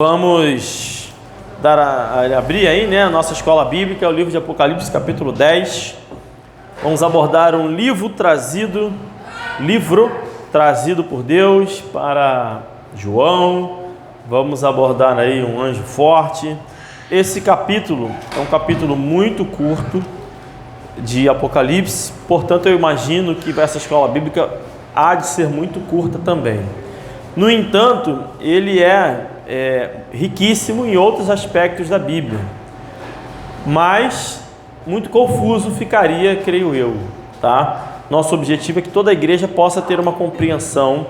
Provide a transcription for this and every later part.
Vamos abrir aí, né, a nossa escola bíblica, o livro de Apocalipse, capítulo 10. Vamos abordar um livro trazido por Deus para João. Vamos abordar aí um anjo forte. Esse capítulo é um capítulo muito curto de Apocalipse, portanto eu imagino que essa escola bíblica há de ser muito curta também. No entanto, ele é riquíssimo em outros aspectos da Bíblia, mas muito confuso ficaria, creio eu, tá? Nosso objetivo é que toda a igreja possa ter uma compreensão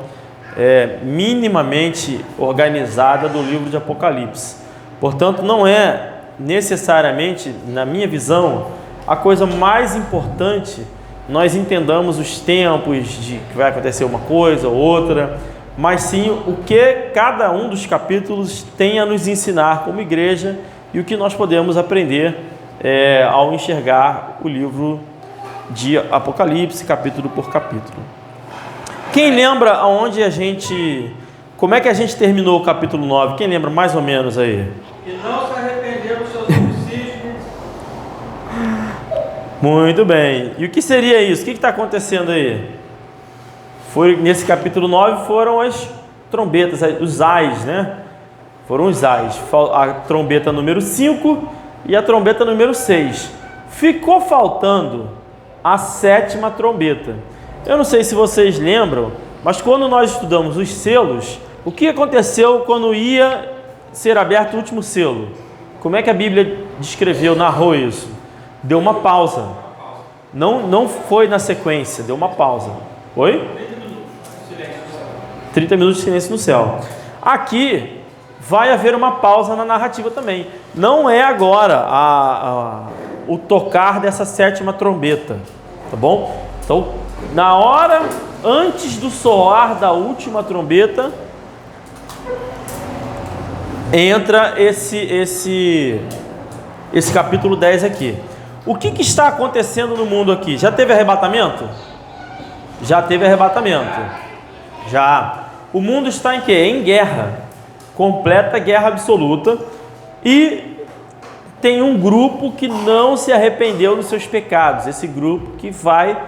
minimamente organizada do livro de Apocalipse. Portanto, não é necessariamente, na minha visão, a coisa mais importante nós entendamos os tempos de que vai acontecer uma coisa ou outra, mas sim o que cada um dos capítulos tem a nos ensinar como igreja e o que nós podemos aprender ao enxergar o livro de Apocalipse, capítulo por capítulo. Quem lembra como é que a gente terminou o capítulo 9? Quem lembra mais ou menos aí? E não se arrependeram dos seus homicídios. Muito bem. E o que seria isso? O que está acontecendo aí? Nesse capítulo 9 foram as trombetas, os ais, né? Foram os ais. A trombeta número 5 e a trombeta número 6. Ficou faltando a 7ª trombeta. Eu não sei se vocês lembram, mas quando nós estudamos os selos, o que aconteceu quando ia ser aberto o último selo? Como é que a Bíblia descreveu, narrou isso? Deu uma pausa. Não foi na sequência, deu uma pausa. Oi? 30 minutos de silêncio no céu. Aqui vai haver uma pausa na narrativa também. Não é agora o tocar dessa 7ª trombeta, tá bom? Então, na hora antes do soar da última trombeta, entra esse capítulo 10 aqui. O que está acontecendo no mundo aqui? Já teve arrebatamento? Já teve arrebatamento. Já. O mundo está em quê? Em guerra. Completa guerra absoluta. E tem um grupo que não se arrependeu dos seus pecados. Esse grupo que vai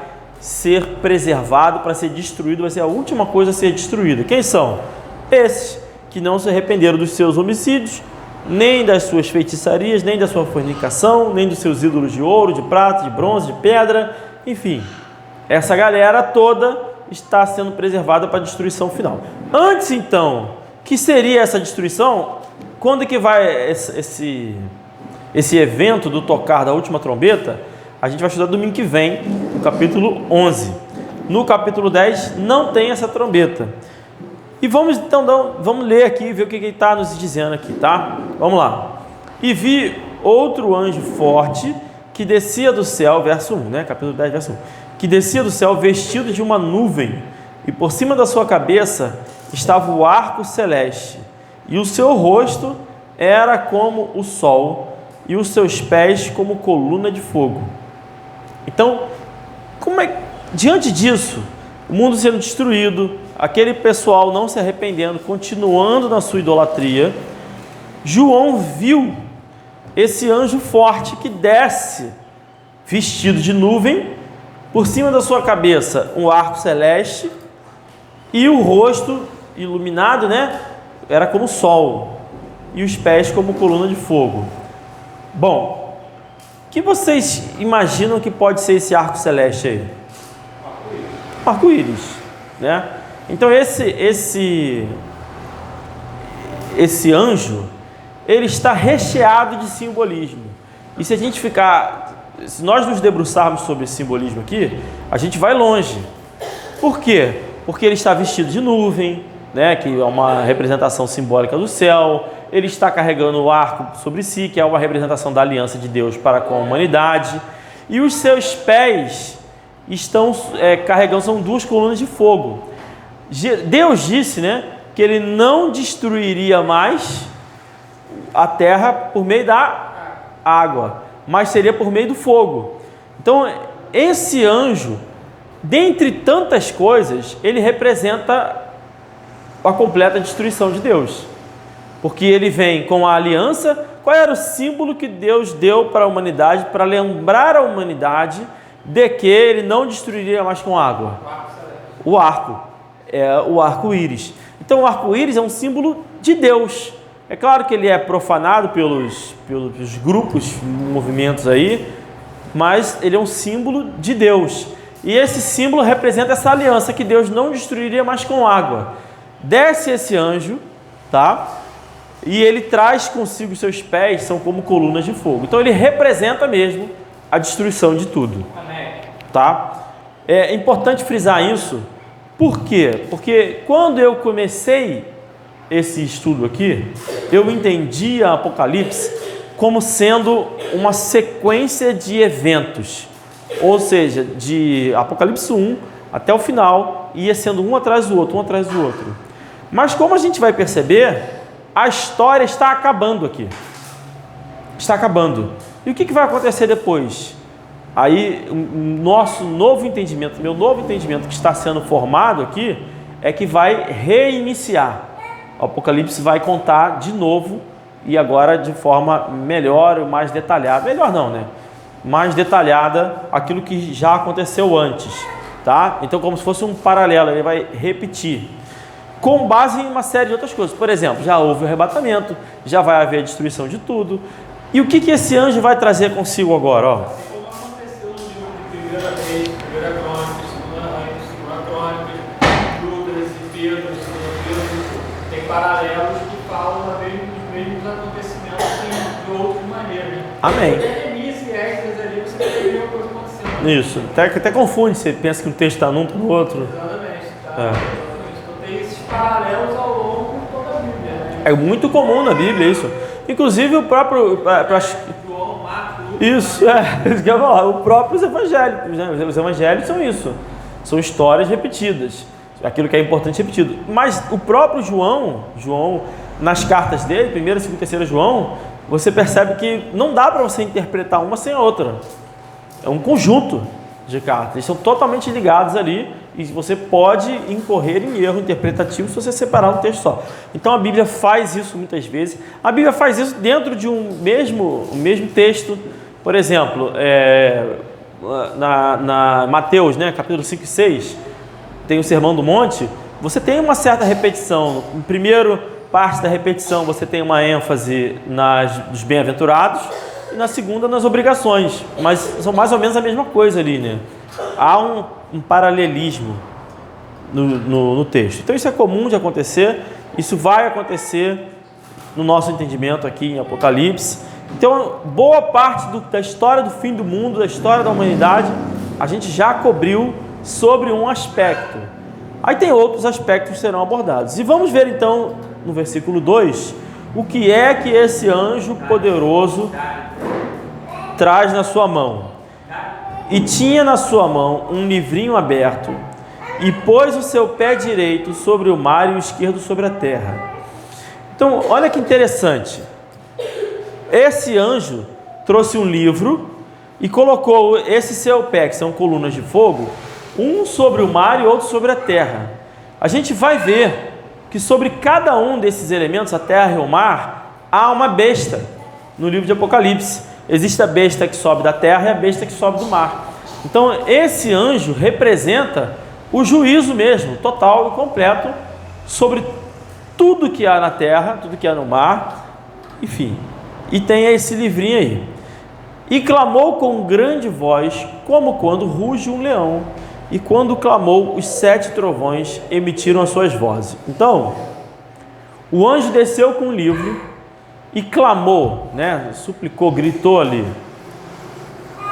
ser preservado para ser destruído, vai ser a última coisa a ser destruída. Quem são? Esses que não se arrependeram dos seus homicídios, nem das suas feitiçarias, nem da sua fornicação, nem dos seus ídolos de ouro, de prata, de bronze, de pedra, enfim. Essa galera toda está sendo preservada para a destruição final. Antes, então, que seria essa destruição? Quando é que vai esse evento do tocar da última trombeta? A gente vai estudar domingo que vem, no capítulo 11. No capítulo 10 não tem essa trombeta. E vamos ler aqui e ver o que ele está nos dizendo aqui, tá? Vamos lá. E vi outro anjo forte que descia do céu, verso 1, né? Capítulo 10, verso 1. Que descia do céu vestido de uma nuvem, e por cima da sua cabeça estava o arco celeste, e o seu rosto era como o sol, e os seus pés como coluna de fogo. Então, diante disso, o mundo sendo destruído, aquele pessoal não se arrependendo, continuando na sua idolatria, João viu esse anjo forte que desce, vestido de nuvem, por cima da sua cabeça um arco celeste, e o rosto iluminado, né, era como o sol, e os pés como coluna de fogo. Bom, o que vocês imaginam que pode ser esse arco celeste aí? Arco-íris, né? Então esse anjo, ele está recheado de simbolismo. E se nós nos debruçarmos sobre esse simbolismo aqui, a gente vai longe. Por quê? Porque ele está vestido de nuvem, né, que é uma representação simbólica do céu. Ele está carregando o arco sobre si, que é uma representação da aliança de Deus para com a humanidade. E os seus pés estão carregando, são 2 colunas de fogo. Deus disse, né, que ele não destruiria mais a terra por meio da água, mas seria por meio do fogo. Então, esse anjo, dentre tantas coisas, ele representa a completa destruição de Deus. porque ele vem com a aliança. Qual era o símbolo que Deus deu para a humanidade, para lembrar a humanidade de que ele não destruiria mais com água? O arco, o arco-íris. Então o arco-íris é um símbolo de Deus. É claro que ele é profanado pelos grupos, movimentos aí, mas ele é um símbolo de Deus. E esse símbolo representa essa aliança que Deus não destruiria mais com água. Desce esse anjo, tá? E ele traz consigo seus pés, são como colunas de fogo. Então ele representa mesmo a destruição de tudo. Tá? É importante frisar isso. Por quê? Porque quando eu comecei esse estudo aqui, eu entendi a Apocalipse como sendo uma sequência de eventos. Ou seja, de Apocalipse 1 até o final, ia sendo um atrás do outro, um atrás do outro. Mas como a gente vai perceber, a história está acabando aqui. Está acabando. E o que vai acontecer depois? Aí, nosso novo entendimento, meu novo entendimento que está sendo formado aqui, é que vai reiniciar. O Apocalipse vai contar de novo e agora de forma melhor, mais detalhada. Melhor não, né? Mais detalhada aquilo que já aconteceu antes, tá? Então, como se fosse um paralelo, ele vai repetir, com base em uma série de outras coisas. Por exemplo, já houve o arrebatamento, já vai haver a destruição de tudo. E o que esse anjo vai trazer consigo agora? Ó? Como aconteceu no livro de 1 Reis, 1 Crônicas, 2 Reis, 2 Crônicas, Judas e Pedro, 2 Pedro, tem paralelos que falam dos mesmos acontecimentos de outras maneiras. Amém. Até Neemias e Esdras ali, você tem a mesma coisa acontecendo. Isso, até confunde, você pensa que um texto está num, está no outro. Exatamente, tá? Esses paralelos ao longo de toda a Bíblia, né? É muito comum na Bíblia isso. Inclusive o próprio... João, Marcos, Isso, isso que eu ia falar. Os próprios evangélicos, né? Os evangelhos são isso. São histórias repetidas. Aquilo que é importante repetido. Mas o próprio João, nas cartas dele, 1ª, 2ª e 3ª João, você percebe que não dá para você interpretar uma sem a outra. É um conjunto de cartas. Eles são totalmente ligados ali e você pode incorrer em erro interpretativo se você separar um texto só. Então a Bíblia faz isso muitas vezes. A Bíblia faz isso dentro de um mesmo texto. Por exemplo, na Mateus, né, capítulo 5 e 6, tem o Sermão do Monte. Você tem uma certa repetição. No primeiro parte da repetição você tem uma ênfase dos bem-aventurados e na segunda nas obrigações, mas são mais ou menos a mesma coisa ali, né? Há um paralelismo no texto. Então isso é comum de acontecer, isso vai acontecer no nosso entendimento aqui em Apocalipse. Então boa parte da história do fim do mundo, da história da humanidade, a gente já cobriu sobre um aspecto. Aí tem outros aspectos que serão abordados. E vamos ver então no versículo 2, o que é que esse anjo poderoso traz na sua mão. E tinha na sua mão um livrinho aberto, e pôs o seu pé direito sobre o mar e o esquerdo sobre a terra. Então, olha que interessante. Esse anjo trouxe um livro e colocou esse seu pé, que são colunas de fogo, um sobre o mar e outro sobre a terra. A gente vai ver que sobre cada um desses elementos, a terra e o mar, há uma besta no livro de Apocalipse. Existe a besta que sobe da terra e a besta que sobe do mar. Então esse anjo representa o juízo mesmo, total e completo, sobre tudo que há na terra, tudo que há no mar, enfim. E tem esse livrinho aí. E clamou com grande voz, como quando ruge um leão. E quando clamou, os 7 trovões emitiram as suas vozes. Então, o anjo desceu com o livro e clamou, né? Suplicou, gritou ali,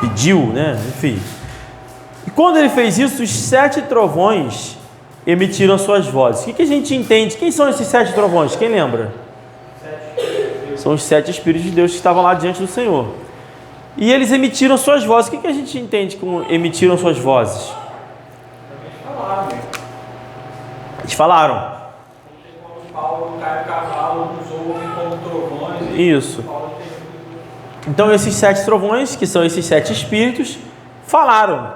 pediu, né? Enfim. E quando ele fez isso, os 7 trovões emitiram as suas vozes. O que a gente entende? Quem são esses 7 trovões? Quem lembra? São os 7 Espíritos de Deus que estavam lá diante do Senhor. E eles emitiram suas vozes. O que a gente entende como emitiram suas vozes? Eles falaram. Isso. Então esses 7 trovões, que são esses 7 espíritos, falaram.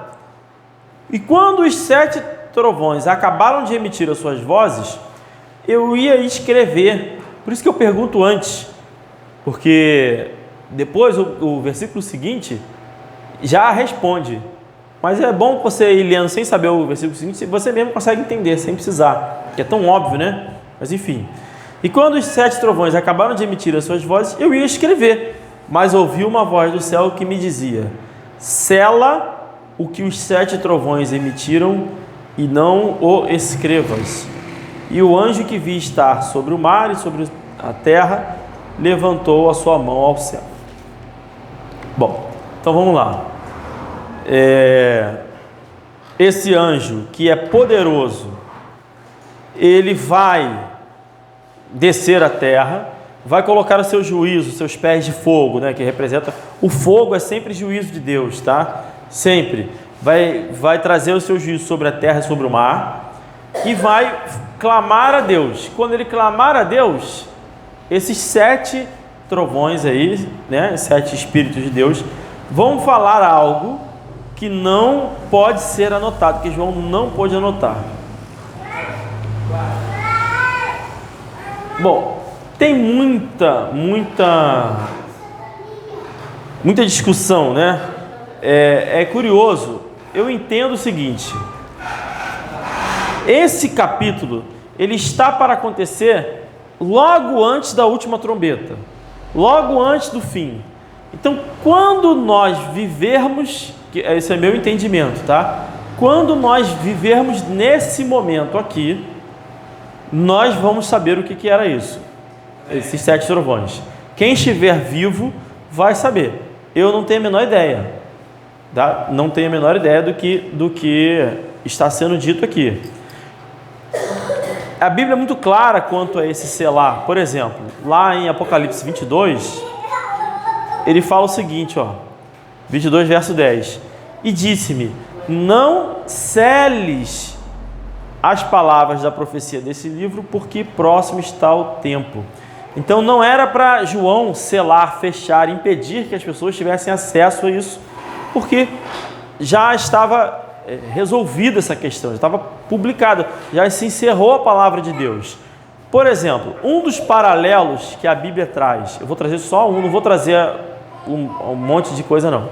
E quando os 7 trovões acabaram de emitir as suas vozes, eu ia escrever Por isso que eu pergunto antes, porque depois o versículo seguinte já responde. Mas é bom você ir lendo sem saber o versículo seguinte, você mesmo consegue entender, sem precisar, que é tão óbvio, né? Mas enfim. E quando os 7 trovões acabaram de emitir as suas vozes, eu ia escrever, mas ouvi uma voz do céu que me dizia: sela o que os 7 trovões emitiram e não o escrevas. E o anjo que vi estar sobre o mar e sobre a terra levantou a sua mão ao céu. Bom, então vamos lá. Esse anjo que é poderoso, ele vai descer à terra, vai colocar o seu juízo, seus pés de fogo, né, que representa o fogo, é sempre juízo de Deus, tá? Sempre vai trazer o seu juízo sobre a terra e sobre o mar e vai clamar a Deus. Quando ele clamar a Deus, esses 7 trovões aí, né, 7 espíritos de Deus, vão falar algo que não pode ser anotado, que João não pôde anotar. Bom, tem muita discussão, né? É curioso. Eu entendo o seguinte: esse capítulo ele está para acontecer logo antes da última trombeta, logo antes do fim. Então, quando nós vivermos, esse é meu entendimento, tá? Quando nós vivermos nesse momento aqui, nós vamos saber o que era isso, esses 7 trovões. Quem estiver vivo vai saber. Eu não tenho a menor ideia, tá? Não tenho a menor ideia do que está sendo dito aqui. A Bíblia é muito clara quanto a esse selar. Por exemplo, lá em Apocalipse 22, ele fala o seguinte, 22 verso 10: e disse-me, não seles as palavras da profecia desse livro, porque próximo está o tempo. Então não era para João selar, fechar, impedir que as pessoas tivessem acesso a isso, porque já estava resolvida essa questão, já estava publicada, já se encerrou a palavra de Deus. Por exemplo, um dos paralelos que a Bíblia traz, eu vou trazer só um, não vou trazer um monte de coisa não.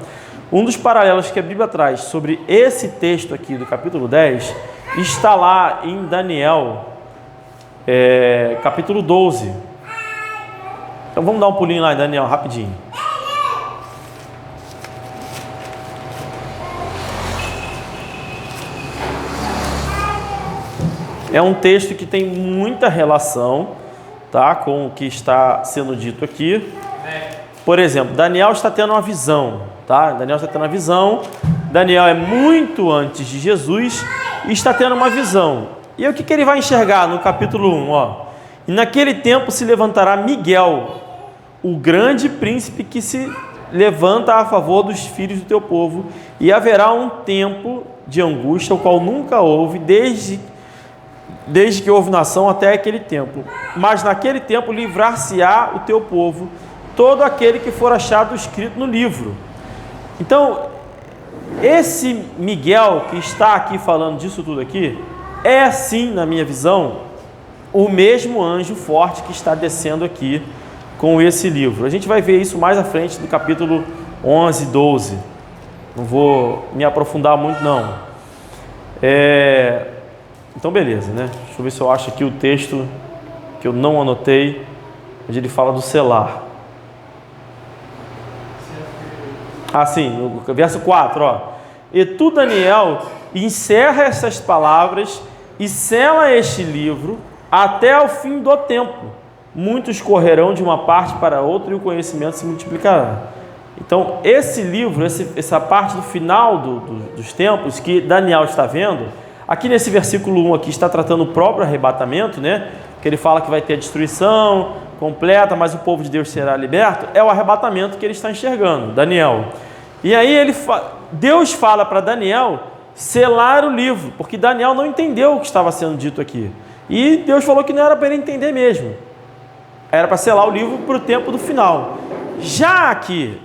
Um dos paralelos que a Bíblia traz sobre esse texto aqui do capítulo 10 está lá em Daniel, capítulo 12. Então vamos dar um pulinho lá em Daniel rapidinho. É um texto que tem muita relação, tá, com o que está sendo dito aqui. Por exemplo, Daniel está tendo uma visão, tá? Daniel está tendo uma visão. Daniel é muito antes de Jesus e está tendo uma visão. E o que ele vai enxergar no capítulo 1? E naquele tempo se levantará Miguel, o grande príncipe que se levanta a favor dos filhos do teu povo, e haverá um tempo de angústia, o qual nunca houve, desde que houve nação até aquele tempo. Mas naquele tempo livrar-se-á o teu povo, todo aquele que for achado escrito no livro. Então, esse Miguel que está aqui falando disso tudo aqui, é sim, na minha visão, o mesmo anjo forte que está descendo aqui com esse livro. A gente vai ver isso mais à frente do capítulo 11, 12. Não vou me aprofundar muito não. Então beleza, né? Deixa eu ver se eu acho aqui o texto que eu não anotei, onde ele fala do selar. Sim, no verso 4, E tu, Daniel, encerra essas palavras e sela este livro até o fim do tempo. Muitos correrão de uma parte para outra e o conhecimento se multiplicará. Então, esse livro, essa parte do final dos tempos que Daniel está vendo, aqui nesse versículo 1 aqui está tratando o próprio arrebatamento, né? Que ele fala que vai ter a destruição completa, mas o povo de Deus será liberto. É o arrebatamento que ele está enxergando, Daniel. E aí Deus fala para Daniel selar o livro, porque Daniel não entendeu o que estava sendo dito aqui. E Deus falou que não era para ele entender mesmo. Era para selar o livro para o tempo do final. Já aqui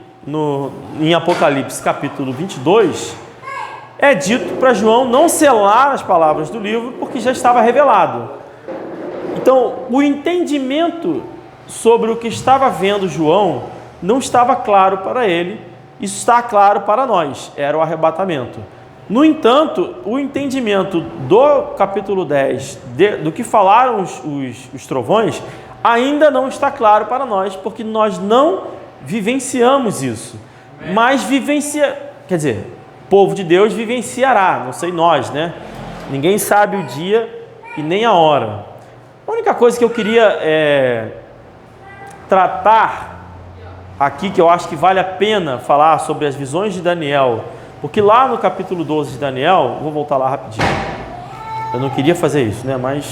em Apocalipse capítulo 22, é dito para João não selar as palavras do livro, porque já estava revelado. Então, o entendimento sobre o que estava vendo João não estava claro para ele, isso está claro para nós, era o arrebatamento. No entanto, o entendimento do capítulo 10, do que falaram os trovões, ainda não está claro para nós, porque nós não vivenciamos isso. Mas quer dizer, o povo de Deus vivenciará, não sei nós, né? Ninguém sabe o dia e nem a hora. A única coisa que eu queria tratar aqui, que eu acho que vale a pena falar sobre as visões de Daniel, porque lá no capítulo 12 de Daniel, vou voltar lá rapidinho, eu não queria fazer isso, né? Mas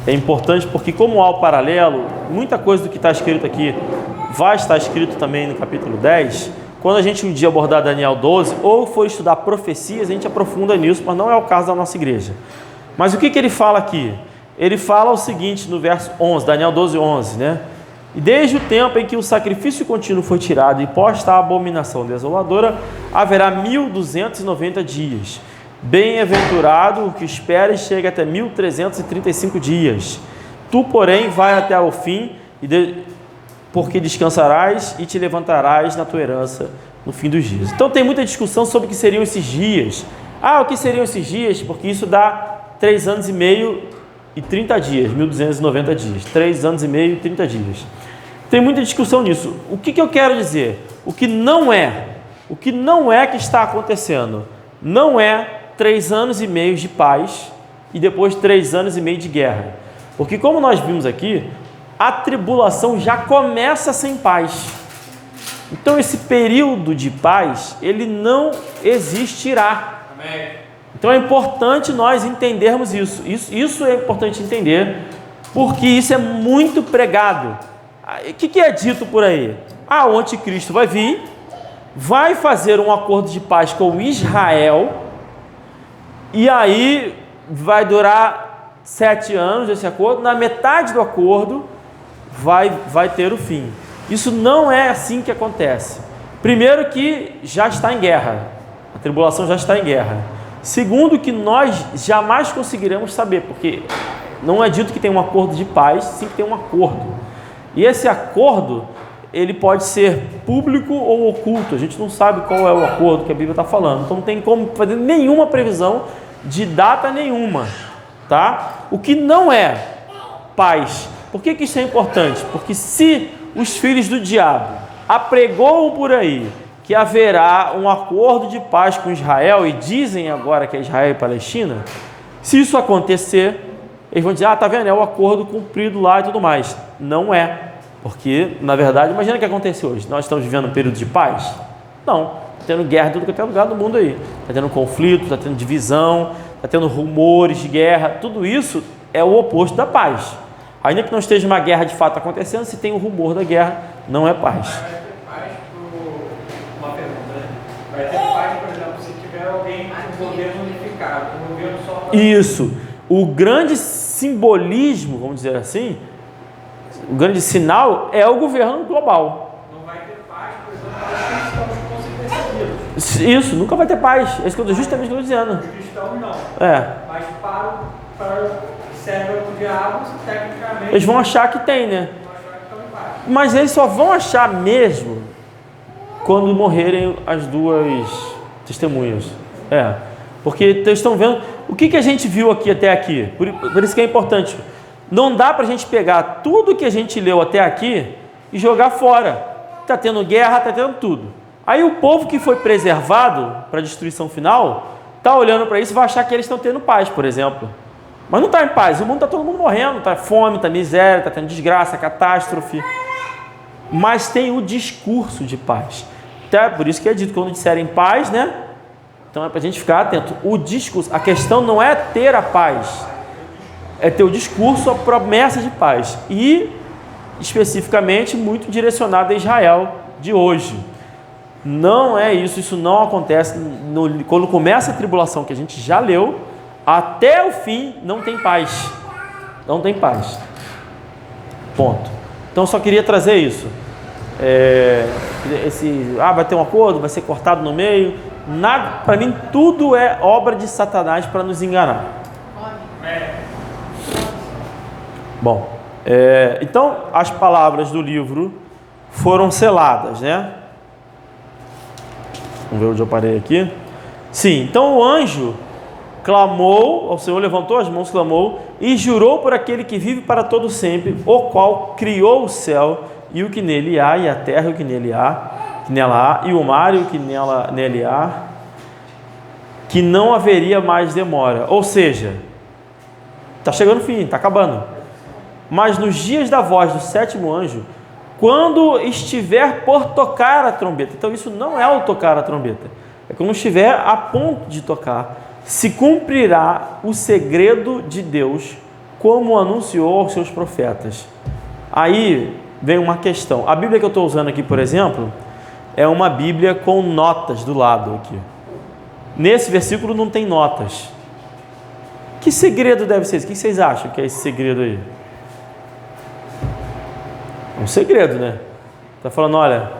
é importante porque como há o paralelo, muita coisa do que está escrito aqui vai estar escrito também no capítulo 10. Quando a gente um dia abordar Daniel 12 ou for estudar profecias, a gente aprofunda nisso, mas não é o caso da nossa igreja. Mas o que ele fala aqui? Ele fala o seguinte no verso 11, Daniel 12, 11, né? E desde o tempo em que o sacrifício contínuo foi tirado e posta a abominação desoladora, haverá 1290 dias. Bem-aventurado o que espera e chega até 1335 dias. Tu, porém, vai até o fim, porque descansarás e te levantarás na tua herança no fim dos dias. Então tem muita discussão sobre o que seriam esses dias. O que seriam esses dias? Porque isso dá 3 anos e meio e 30 dias, 1290 dias. 3 anos e meio e 30 dias. Tem muita discussão nisso. O que eu quero dizer? O que não é que está acontecendo? Não é 3 anos e meio de paz e depois 3 anos e meio de guerra. Porque como nós vimos aqui, a tribulação já começa sem paz. Então esse período de paz, ele não existirá. Amém. Então é importante nós entendermos isso. Isso é importante entender, porque isso é muito pregado. O que é dito por aí? O anticristo vai vir, vai fazer um acordo de paz com Israel, e aí vai durar 7 anos esse acordo. Na metade do acordo vai ter o fim. Isso não é assim que acontece. Primeiro que já está em guerra, a tribulação já está em guerra. Segundo que nós jamais conseguiremos saber, porque não é dito que tem um acordo de paz, sim que tem um acordo. E esse acordo, ele pode ser público ou oculto. A gente não sabe qual é o acordo que a Bíblia está falando. Então não tem como fazer nenhuma previsão de data nenhuma, tá? O que não é paz. Por que isso é importante? Porque se os filhos do diabo apregoam por aí que haverá um acordo de paz com Israel, e dizem agora que é Israel e Palestina, se isso acontecer, eles vão dizer, tá vendo, é o acordo cumprido lá e tudo mais. Não é, porque, na verdade, imagina o que acontece hoje. Nós estamos vivendo um período de paz? Não, está tendo guerra em tudo que é lugar do mundo aí. Está tendo conflito, está tendo divisão, está tendo rumores de guerra. Tudo isso é o oposto da paz. Ainda que não esteja uma guerra de fato acontecendo, se tem o rumor da guerra, não é paz. Vai ter paz uma pergunta, né? Vai ter paz, por exemplo, se tiver alguém com um governo unificado, um governo só para... Isso. O grande simbolismo, vamos dizer assim, o grande sinal é o governo global. Não vai ter paz, por exemplo, para os cristãos que vão ser perseguidos. Isso, nunca vai ter paz. É isso que eu justamente estou dizendo. Os cristãos não. Mas para serve ao diabo, tecnicamente... Eles vão achar que tem, né? Vão achar que estão em paz. Mas eles só vão achar mesmo quando morrerem as duas testemunhas. Porque eles estão vendo... O que a gente viu aqui até aqui? Por isso que é importante. Não dá para a gente pegar tudo que a gente leu até aqui e jogar fora. Está tendo guerra, está tendo tudo. Aí o povo que foi preservado para a destruição final, está olhando para isso e vai achar que eles estão tendo paz, por exemplo. Mas não está em paz. O mundo está todo mundo morrendo. Está fome, está miséria, está tendo desgraça, catástrofe. Mas tem o discurso de paz. Até por isso que é dito, quando disserem paz, né? Então é para a gente ficar atento. O discurso, a questão não é ter a paz, é ter o discurso, a promessa de paz. E, especificamente, muito direcionado a Israel de hoje. Não é isso, isso não acontece. Quando começa a tribulação, que a gente já leu, até o fim não tem paz. Não tem paz. Ponto. Então, só queria trazer isso. Vai ter um acordo, vai ser cortado no meio. Nada, para mim tudo é obra de Satanás para nos enganar. Bom, Então, as palavras do livro foram seladas, né? Vamos ver onde eu parei aqui. Sim, então o anjo clamou, o Senhor levantou as mãos, clamou e jurou por aquele que vive para todo sempre, o qual criou o céu e o que nele há, e a terra e o que nela há, e o mar e o que nele há, que não haveria mais demora. Ou seja, está chegando o fim, está acabando. Mas nos dias da voz do sétimo anjo, quando estiver por tocar a trombeta, então isso não é o tocar a trombeta, é quando estiver a ponto de tocar, se cumprirá o segredo de Deus, como anunciou aos seus profetas. Aí vem uma questão. A Bíblia que eu estou usando aqui, por exemplo, é uma Bíblia com notas do lado aqui. Nesse versículo não tem notas. Que segredo deve ser esse? O que vocês acham que é esse segredo aí? Um segredo, né? Está falando, olha,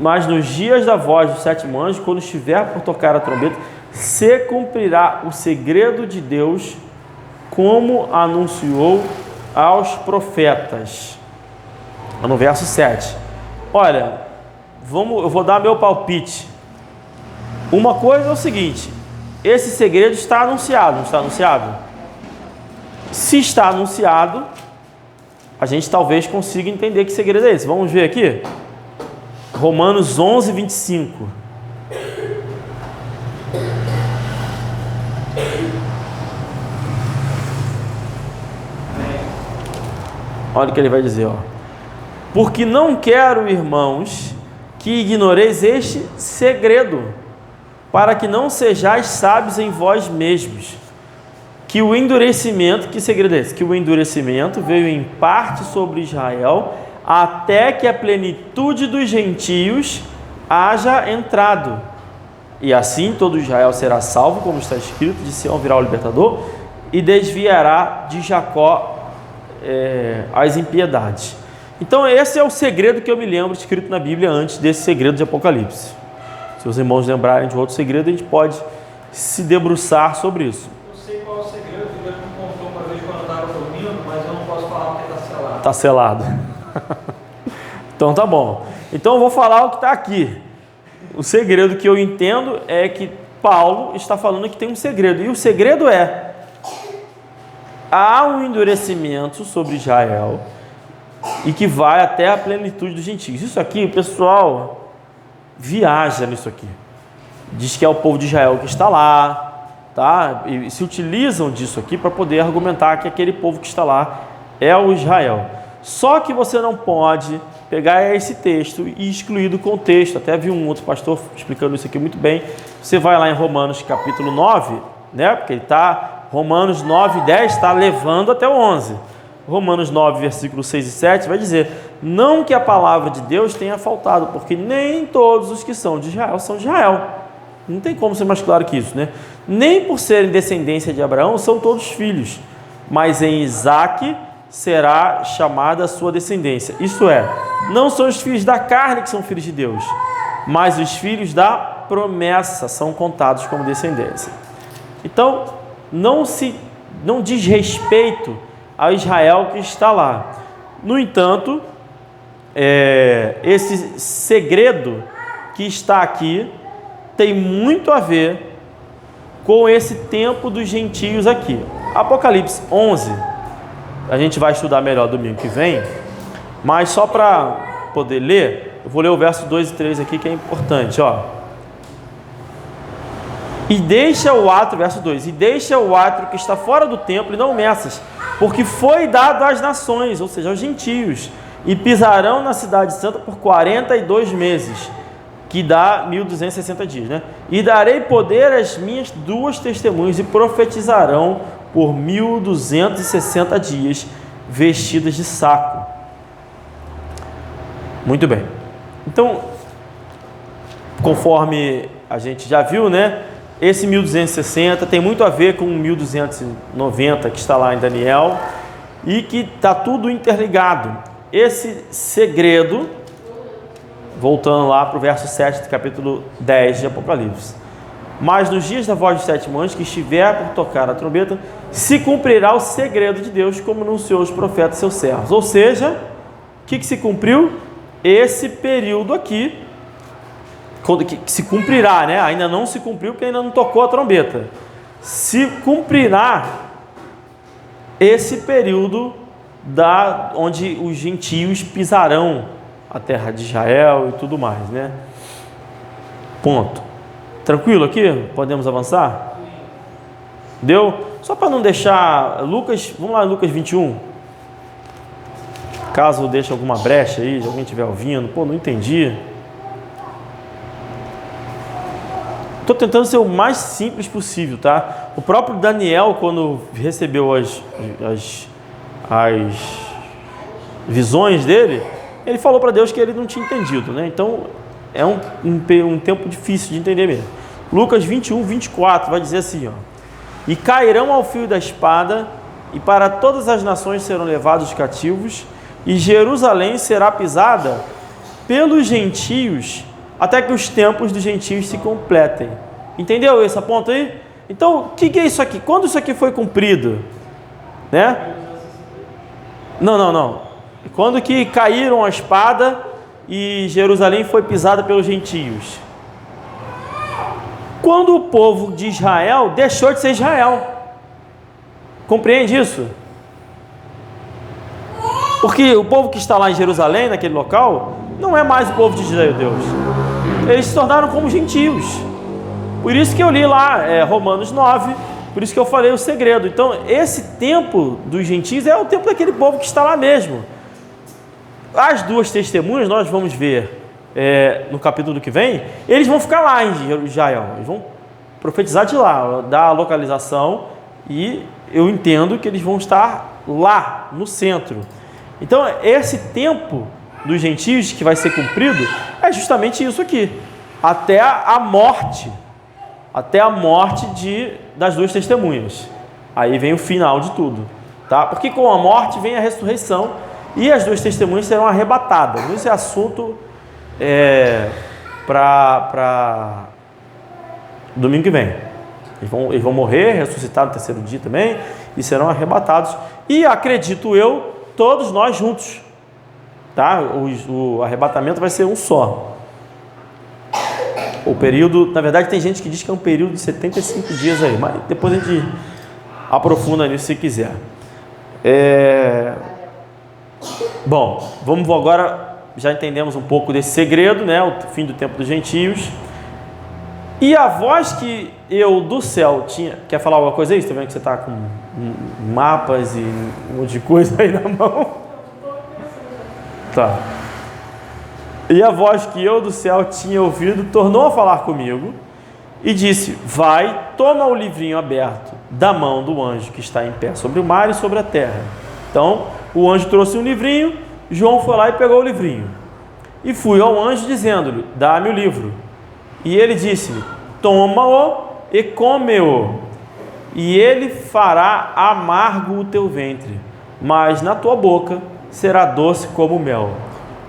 mas nos dias da voz do sétimo anjo, quando estiver por tocar a trombeta, se cumprirá o segredo de Deus, como anunciou aos profetas. No verso 7. Olha, eu vou dar meu palpite. Uma coisa é o seguinte: esse segredo está anunciado, não está anunciado? Se está anunciado, a gente talvez consiga entender que segredo é esse. Vamos ver aqui. Romanos 11, 25. Olha o que ele vai dizer, ó. Porque não quero, irmãos, que ignoreis este segredo, para que não sejais sábios em vós mesmos, que o endurecimento, que segredo é esse? Que o endurecimento veio em parte sobre Israel, até que a plenitude dos gentios haja entrado. E assim todo Israel será salvo, como está escrito, de Sião virá o libertador, e desviará de Jacó as impiedades. Então esse é o segredo que eu me lembro escrito na Bíblia antes desse segredo de Apocalipse. Se os irmãos lembrarem de outro segredo, a gente pode se debruçar sobre isso. Eu sei qual é o segredo, o Deus me contou uma vez quando eu estava dormindo, mas eu não posso falar porque está selado. Está selado. Então tá bom. Então eu vou falar o que está aqui. O segredo que eu entendo é que Paulo está falando que tem um segredo. E o segredo é: há um endurecimento sobre Israel e que vai até a plenitude dos gentios. Isso aqui, o pessoal viaja nisso aqui. Diz que é o povo de Israel que está lá, tá? E se utilizam disso aqui para poder argumentar que aquele povo que está lá é o Israel. Só que você não pode pegar esse texto e excluir do contexto. Até vi um outro pastor explicando isso aqui muito bem. Você vai lá em Romanos capítulo 9, né? Porque ele está, Romanos 9 e 10 está levando até o 11. Romanos 9, versículos 6 e 7 vai dizer: não que a palavra de Deus tenha faltado, porque nem todos os que são de Israel são de Israel. Não tem como ser mais claro que isso, né? Nem por serem descendência de Abraão são todos filhos, mas em Isaque será chamada a sua descendência. Isto é, não são os filhos da carne que são filhos de Deus, mas os filhos da promessa são contados como descendência. Então, não diz respeito a Israel que está lá. No entanto, esse segredo que está aqui tem muito a ver com esse tempo dos gentios aqui. Apocalipse 11, a gente vai estudar melhor domingo que vem, mas só para poder ler, eu vou ler o verso 2 e 3 aqui, que é importante, ó. E deixa o átrio, verso 2, e deixa o átrio que está fora do templo e não meças, porque foi dado às nações, ou seja, aos gentios, e pisarão na cidade santa por 42 meses, que dá 1260 dias, né? E darei poder às minhas duas testemunhas, e profetizarão por 1260 dias, vestidas de saco. Muito bem. Então, conforme a gente já viu, né? Esse 1260 tem muito a ver com o 1290 que está lá em Daniel, e que está tudo interligado. Esse segredo, voltando lá para o verso 7 do capítulo 10 de Apocalipse, Mas nos dias da voz do sétimo anjo, que estiver por tocar a trombeta, se cumprirá o segredo de Deus, como anunciou os profetas seus servos. Ou seja, o que se cumpriu? Esse período aqui, que se cumprirá, né? Ainda não se cumpriu, porque ainda não tocou a trombeta. Se cumprirá esse período onde os gentios pisarão a terra de Israel e tudo mais, né? Ponto. Tranquilo aqui? Podemos avançar? Deu? Só para não deixar Lucas, vamos lá, Lucas 21. Caso deixe alguma brecha aí, se alguém estiver ouvindo, não entendi. Estou tentando ser o mais simples possível, tá? O próprio Daniel, quando recebeu as visões dele, ele falou para Deus que ele não tinha entendido, né? Então, é um tempo difícil de entender mesmo. Lucas 21, 24 vai dizer assim, ó: e cairão ao fio da espada, e para todas as nações serão levados cativos, e Jerusalém será pisada pelos gentios, até que os tempos dos gentios se completem. Entendeu esse ponto aí? Então, o que é isso aqui? Quando isso aqui foi cumprido? Né? Não. Quando que caíram a espada e Jerusalém foi pisada pelos gentios? Quando o povo de Israel deixou de ser Israel. Compreende isso? Porque o povo que está lá em Jerusalém, naquele local, não é mais o povo de Deus. Eles se tornaram como gentios. Por isso que eu li lá Romanos 9, por isso que eu falei o segredo. Então, esse tempo dos gentios é o tempo daquele povo que está lá mesmo. As duas testemunhas, nós vamos ver no capítulo que vem, eles vão ficar lá em Israel, eles vão profetizar de lá, dar a localização, e eu entendo que eles vão estar lá, no centro. Então, esse tempo dos gentios que vai ser cumprido é justamente isso aqui, até a morte das duas testemunhas. Aí vem o final de tudo, tá? Porque com a morte vem a ressurreição e as duas testemunhas serão arrebatadas. Esse é assunto para domingo que vem. Eles vão morrer, ressuscitar no terceiro dia também, e serão arrebatados. E acredito eu, todos nós juntos, tá? O arrebatamento vai ser um só. O período, na verdade, tem gente que diz que é um período de 75 dias aí, mas depois a gente aprofunda nisso se quiser. Bom, vamos agora, já entendemos um pouco desse segredo, né? O fim do tempo dos gentios. E a voz que eu do céu tinha... Quer falar alguma coisa aí? Você está vendo que você está com mapas e um monte de coisa aí na mão? Tá. E a voz que eu do céu tinha ouvido tornou a falar comigo e disse: vai, toma o livrinho aberto da mão do anjo que está em pé sobre o mar e sobre a terra. Então, o anjo trouxe um livrinho, João foi lá e pegou o livrinho. E fui ao anjo dizendo-lhe: dá-me o livro. E ele disse-me: toma-o e come-o, e ele fará amargo o teu ventre, mas na tua boca será doce como mel.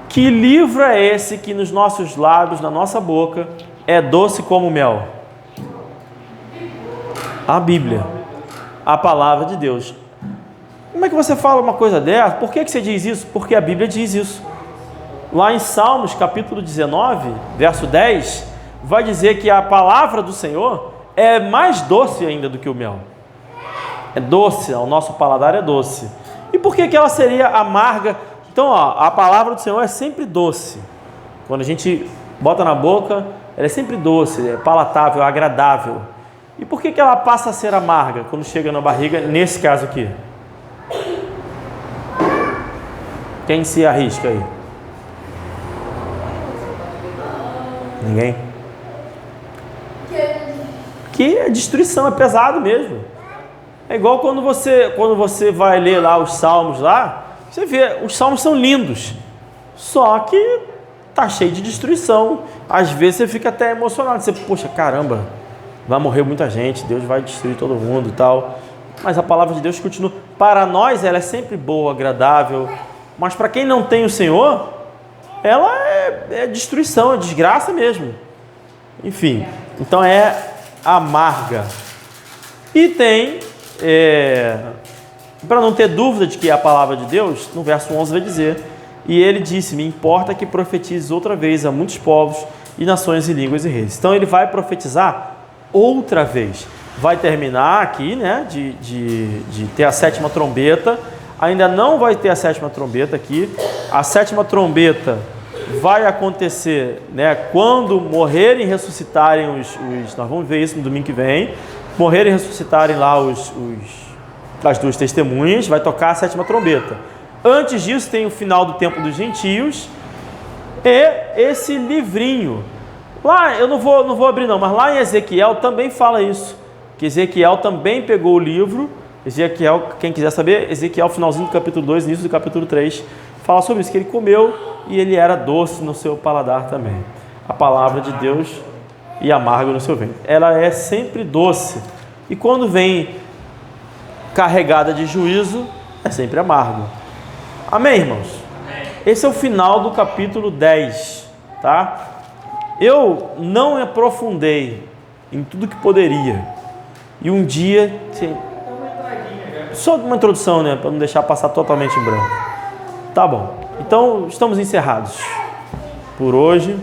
Que livro é esse que nos nossos lábios, na nossa boca, é doce como mel? A Bíblia, a palavra de Deus. Como é que você fala uma coisa dessa? Por que você diz isso? Porque a Bíblia diz isso. Lá em Salmos, capítulo 19, verso 10, vai dizer que a palavra do Senhor é mais doce ainda do que o mel. É doce, o nosso paladar é doce. E por que ela seria amarga? Então, a palavra do Senhor é sempre doce. Quando a gente bota na boca, ela é sempre doce, é palatável, agradável. E por que ela passa a ser amarga quando chega na barriga, nesse caso aqui? Quem se arrisca aí? Ninguém? Que a destruição é pesado mesmo. É igual quando você vai ler lá os salmos lá, você vê, os salmos são lindos, só que tá cheio de destruição. Às vezes você fica até emocionado, você, poxa, caramba, vai morrer muita gente, Deus vai destruir todo mundo e tal. Mas a palavra de Deus continua. Para nós ela é sempre boa, agradável, mas para quem não tem o Senhor, ela é destruição, é desgraça mesmo. Enfim, então é amarga. E tem, para não ter dúvida de que é a palavra de Deus, no verso 11 vai dizer: e ele disse, me importa que profetizes outra vez a muitos povos e nações e línguas e reis. Então ele vai profetizar outra vez. Vai terminar aqui, né, de ter a sétima trombeta. Ainda não vai ter a sétima trombeta aqui. A sétima trombeta vai acontecer, né, quando morrerem e ressuscitarem nós vamos ver isso no domingo que vem. Morrerem e ressuscitarem lá as duas testemunhas, vai tocar a sétima trombeta. Antes disso tem o final do tempo dos gentios e esse livrinho. Lá, eu não vou abrir não, mas lá em Ezequiel também fala isso, que Ezequiel também pegou o livro. Ezequiel, quem quiser saber, Ezequiel, finalzinho do capítulo 2, início do capítulo 3, fala sobre isso, que ele comeu e ele era doce no seu paladar também. A palavra de Deus e amargo no seu ventre. Ela é sempre doce e quando vem carregada de juízo, é sempre amargo. Amém, irmãos? Esse é o final do capítulo 10, tá? Eu não me aprofundei em tudo que poderia. E um dia... Só uma introdução, né? Para não deixar passar totalmente em branco. Tá bom. Então, estamos encerrados por hoje.